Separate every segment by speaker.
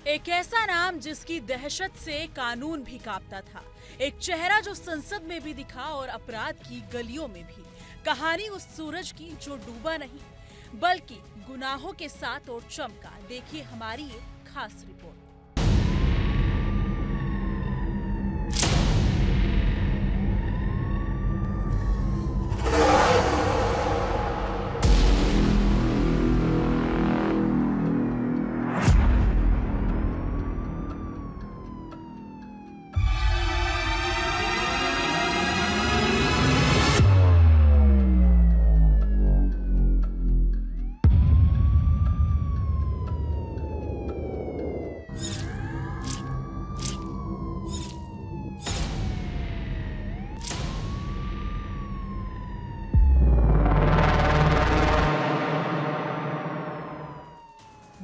Speaker 1: एक ऐसा नाम जिसकी दहशत से कानून भी कांपता था। एक चेहरा जो संसद में भी दिखा और अपराध की गलियों में भी। कहानी उस सूरज की जो डूबा नहीं बल्कि गुनाहों के साथ और चमका। देखिए हमारी ये खास रिपोर्ट।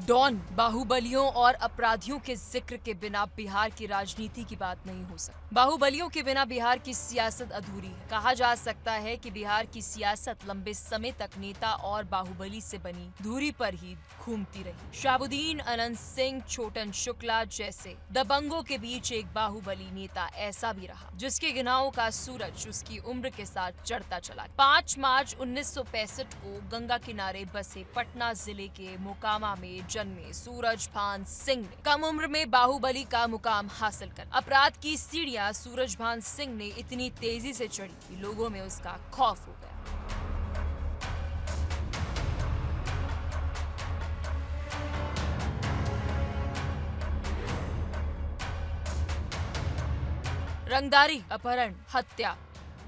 Speaker 2: डॉन, बाहुबलियों और अपराधियों के जिक्र के बिना बिहार की राजनीति की बात नहीं हो सकती। बाहुबलियों के बिना बिहार की सियासत अधूरी है। कहा जा सकता है कि बिहार की सियासत लंबे समय तक नेता और बाहुबली से बनी दूरी पर ही घूमती रही। शहाबुद्दीन, अनंत सिंह, छोटन शुक्ला जैसे दबंगों के बीच एक बाहुबली नेता ऐसा भी रहा जिसके गिनाहों का सूरज उसकी उम्र के साथ चढ़ता चला। 5 मार्च 1965 को गंगा किनारे बसे पटना जिले के मोकामा में जन्मे सूरजभान सिंह ने कम उम्र में बाहुबली का मुकाम हासिल कर अपराध की सीढ़ियां सूरजभान सिंह ने इतनी तेजी से चढ़ी कि लोगों में उसका खौफ हो गया। रंगदारी, अपहरण, हत्या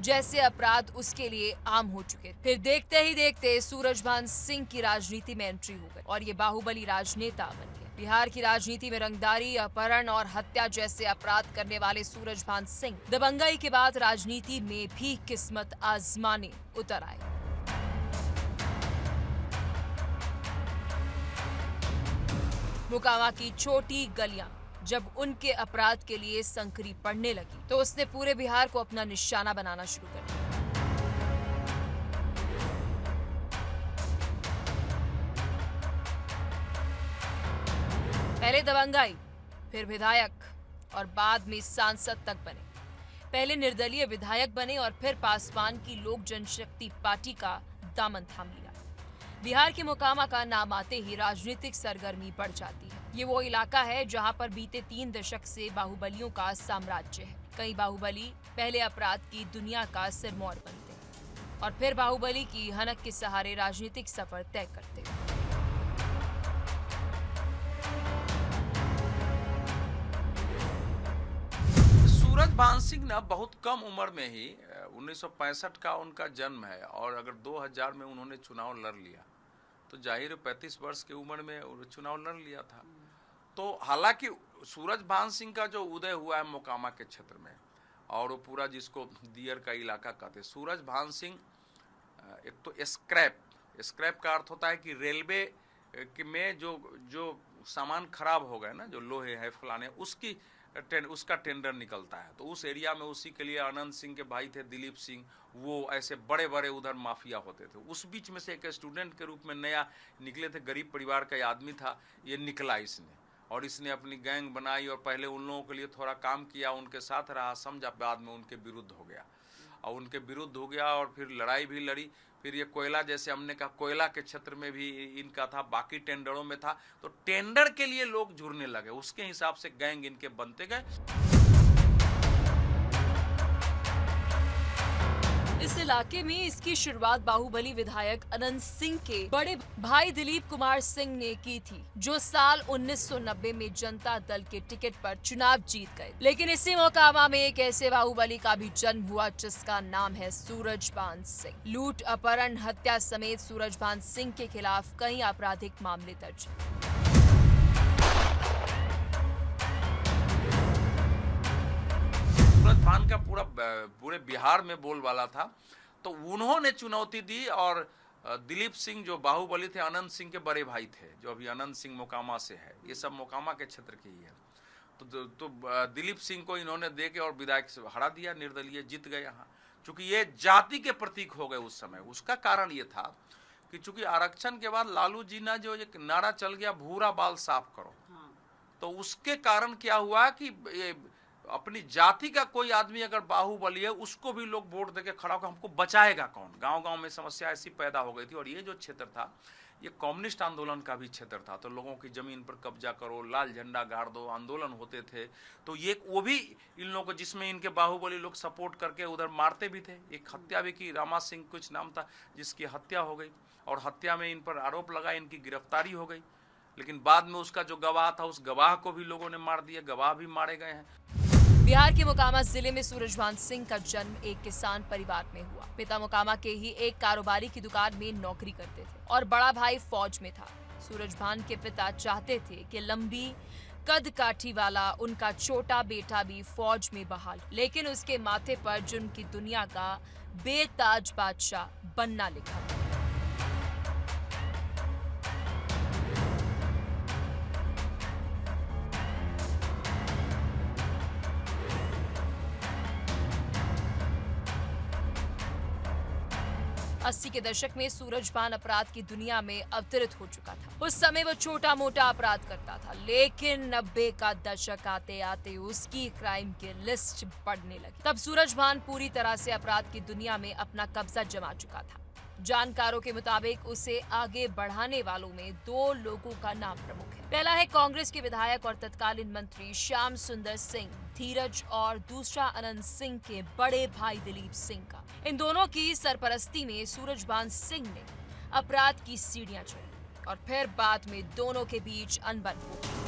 Speaker 2: जैसे अपराध उसके लिए आम हो चुके। फिर देखते ही देखते सूरजभान सिंह की राजनीति में एंट्री हो गई और ये बाहुबली राजनेता बन गए। बिहार की राजनीति में रंगदारी, अपहरण और हत्या जैसे अपराध करने वाले सूरजभान सिंह दबंगई के बाद राजनीति में भी किस्मत आजमाने उतर आए। मोकामा की छोटी गलियां जब उनके अपराध के लिए संकरी पड़ने लगी तो उसने पूरे बिहार को अपना निशाना बनाना शुरू कर दिया। पहले दबंगाई, फिर विधायक और बाद में सांसद तक बने। पहले निर्दलीय विधायक बने और फिर पासवान की लोक जनशक्ति पार्टी का दामन थाम लिया। बिहार के मोकामा का नाम आते ही राजनीतिक सरगर्मी बढ़ जाती है। ये वो इलाका है जहां पर बीते 3 दशक से बाहुबलियों का साम्राज्य है। कई बाहुबली पहले अपराध की दुनिया का सिरमौर बनते हैं और फिर बाहुबली की हनक के सहारे राजनीतिक सफर तय करते हैं।
Speaker 3: सूरजभान सिंह ना बहुत कम उम्र में ही 1965 का उनका जन्म है और अगर 2000 में उन्होंने चुनाव लड़ लिया तो जाहिर 35 वर्ष की उम्र में चुनाव लड़ लिया था। तो हालांकि सूरजभान सिंह का जो उदय हुआ है मोकामा के क्षेत्र में और वो पूरा जिसको दियर का इलाका कहते हैं, सूरजभान सिंह एक तो स्क्रैप का अर्थ होता है कि रेलवे में जो सामान खराब हो गए ना, जो लोहे है फलाने उसका टेंडर निकलता है। तो उस एरिया में उसी के लिए अनंत सिंह के भाई थे दिलीप सिंह, वो ऐसे बड़े बड़े उधर माफिया होते थे। उस बीच में से एक स्टूडेंट के रूप में नया निकले थे, गरीब परिवार का आदमी था, ये निकला इसने और इसने अपनी गैंग बनाई और पहले उन लोगों के लिए थोड़ा काम किया, उनके साथ रहा, समझा, बाद में उनके विरुद्ध हो गया और फिर लड़ाई भी लड़ी। फिर ये कोयला, जैसे हमने कहा, कोयला के क्षेत्र में भी इनका था, बाकी टेंडरों में था। तो टेंडर के लिए लोग जुड़ने लगे, उसके हिसाब से गैंग इनके बनते गए।
Speaker 2: इस इलाके में इसकी शुरुआत बाहुबली विधायक अनंत सिंह के बड़े भाई दिलीप कुमार सिंह ने की थी, जो साल 1990 में जनता दल के टिकट पर चुनाव जीत गए। लेकिन इसी मोकामा में एक ऐसे बाहुबली का भी जन्म हुआ जिसका नाम है सूरजभान सिंह। लूट, अपहरण, हत्या समेत सूरजभान सिंह के खिलाफ कई आपराधिक मामले दर्ज हैं।
Speaker 3: सूरजभान का पूरे बिहार में बोलबाला था, तो उन्होंने चुनौती दी और दिलीप सिंह जो बाहुबली थे, अनंत सिंह के बड़े भाई थे, जो अभी अनंत सिंह मोकामा से है, ये सब मोकामा के क्षेत्र के ही है। तो दिलीप सिंह को इन्होंने दे के और विधायक से हरा दिया, निर्दलीय जीत गए यहाँ। चूंकि ये जाति के प्रतीक हो गए उस समय, उसका कारण ये था कि चूंकि आरक्षण के बाद लालू जी ने जो एक नारा चल गया, भूरा बाल साफ करो, तो उसके कारण क्या हुआ कि ये अपनी जाति का कोई आदमी अगर बाहुबली है, उसको भी लोग वोट देके खड़ा होकर हमको बचाएगा कौन। गांव-गांव में समस्या ऐसी पैदा हो गई थी। और ये जो क्षेत्र था, ये कम्युनिस्ट आंदोलन का भी क्षेत्र था। तो लोगों की जमीन पर कब्जा करो, लाल झंडा गाड़ दो, आंदोलन होते थे। तो ये वो भी इन लोगों को, जिसमें इनके बाहुबली लोग सपोर्ट करके उधर मारते भी थे। एक हत्या भी की, रामा सिंह कुछ नाम था, जिसकी हत्या हो गई। और हत्या में इन पर आरोप लगा, इनकी गिरफ्तारी हो गई। लेकिन बाद में उसका जो गवाह था, उस गवाह को भी लोगों ने मार दिया, गवाह भी मारे गए हैं।
Speaker 2: बिहार के मोकामा जिले में सूरजभान सिंह का जन्म एक किसान परिवार में हुआ। पिता मोकामा के ही एक कारोबारी की दुकान में नौकरी करते थे और बड़ा भाई फौज में था। सूरजभान के पिता चाहते थे कि लंबी कद काठी वाला उनका छोटा बेटा भी फौज में बहाल, लेकिन उसके माथे पर जुर्म की दुनिया का बेताज बादशाह बनना लिखा था। अस्सी के दशक में सूरजभान अपराध की दुनिया में अवतरित हो चुका था। उस समय वो छोटा मोटा अपराध करता था, लेकिन 90 का दशक आते आते उसकी क्राइम की लिस्ट बढ़ने लगी। तब सूरजभान पूरी तरह से अपराध की दुनिया में अपना कब्जा जमा चुका था। जानकारों के मुताबिक उसे आगे बढ़ाने वालों में 2 लोगों का नाम प्रमुख है। पहला है कांग्रेस के विधायक और तत्कालीन मंत्री श्याम सुंदर सिंह धीरज, और दूसरा अनंत सिंह के बड़े भाई दिलीप सिंह का। इन दोनों की सरपरस्ती में सूरजभान सिंह ने अपराध की सीढ़ियां चढ़ी और फिर बाद में दोनों के बीच अनबन हो गई।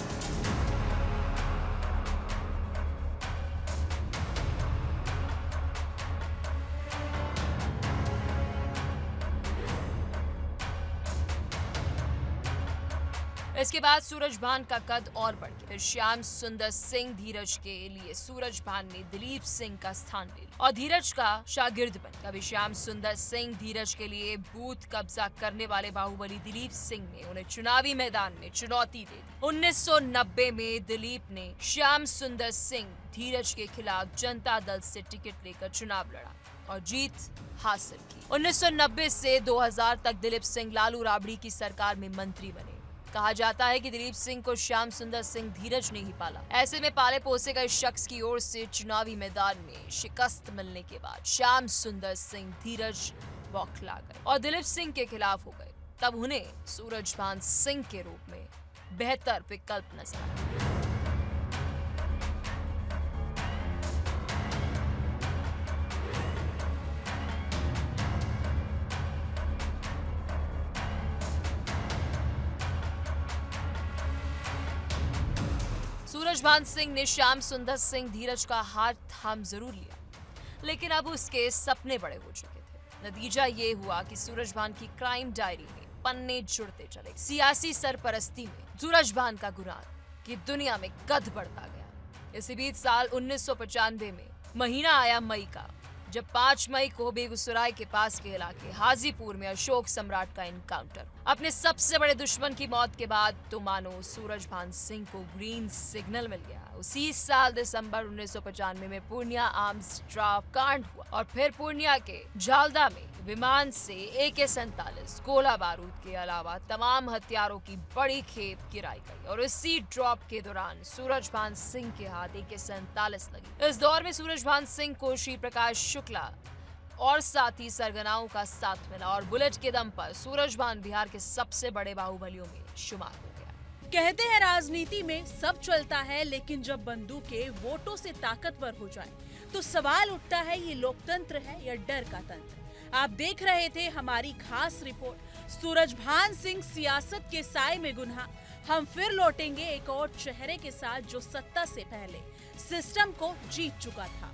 Speaker 2: इसके बाद सूरजभान का कद और बढ़ गया। फिर श्याम सुंदर सिंह धीरज के लिए सूरजभान ने दिलीप सिंह का स्थान ले लिया और धीरज का शागिर्द बन। कभी श्याम सुंदर सिंह धीरज के लिए बूथ कब्जा करने वाले बाहुबली दिलीप सिंह ने उन्हें चुनावी मैदान में चुनौती दे दी। 1990 में दिलीप ने श्याम सुंदर सिंह धीरज के खिलाफ जनता दल से टिकट लेकर चुनाव लड़ा और जीत हासिल की। 1990 से 2000 तक दिलीप सिंह लालू राबड़ी की सरकार में मंत्री बने। कहा जाता है कि दिलीप सिंह को श्याम सुंदर सिंह धीरज ने ही पाला। ऐसे में पाले पोसे गए शख्स की ओर से चुनावी मैदान में शिकस्त मिलने के बाद श्याम सुंदर सिंह धीरज बौखला गए और दिलीप सिंह के खिलाफ हो गए। तब उन्हें सूरजभान सिंह के रूप में बेहतर विकल्प नजर आया। सूरजभान सिंह ने श्याम सुंदर सिंह धीरज का हाथ थाम जरूर लिया, लेकिन अब उसके सपने बड़े हो चुके थे। नतीजा ये हुआ कि सूरजभान की क्राइम डायरी में पन्ने जुड़ते चले। सियासी सरपरस्ती में सूरजभान का गुनाह की दुनिया में कद बढ़ता गया। इसी बीच साल 1995 में महीना आया मई का, जब 5 मई को बेगूसराय के पास के इलाके हाजीपुर में अशोक सम्राट का एनकाउंटर। अपने सबसे बड़े दुश्मन की मौत के बाद तो मानो सूरजभान सिंह को ग्रीन सिग्नल मिल गया। उसी साल दिसंबर 1995 में पूर्णिया आर्म्स ड्राफ्ट कांड हुआ और फिर पूर्णिया के झालदा में विमान से AK-47 गोला बारूद के अलावा तमाम हथियारों की बड़ी खेप गिराई गई और इसी ड्रॉप के दौरान सूरजभान सिंह के हाथ AK-47 लगी। इस दौर में सूरजभान सिंह को श्री प्रकाश शुक्ला और साथी सरगनाओं का साथ मिला और बुलेट के दम पर सूरजभान बिहार के सबसे बड़े बाहुबलियों में शुमार हो गया।
Speaker 1: कहते हैं राजनीति में सब चलता है, लेकिन जब बंदूकें वोटों से ताकतवर हो जाए तो सवाल उठता है, ये लोकतंत्र है या डर का तंत्र। आप देख रहे थे हमारी खास रिपोर्ट सूरजभान सिंह सियासत के साए में गुनाह। हम फिर लौटेंगे एक और चेहरे के साथ जो सत्ता से पहले सिस्टम को जीत चुका था।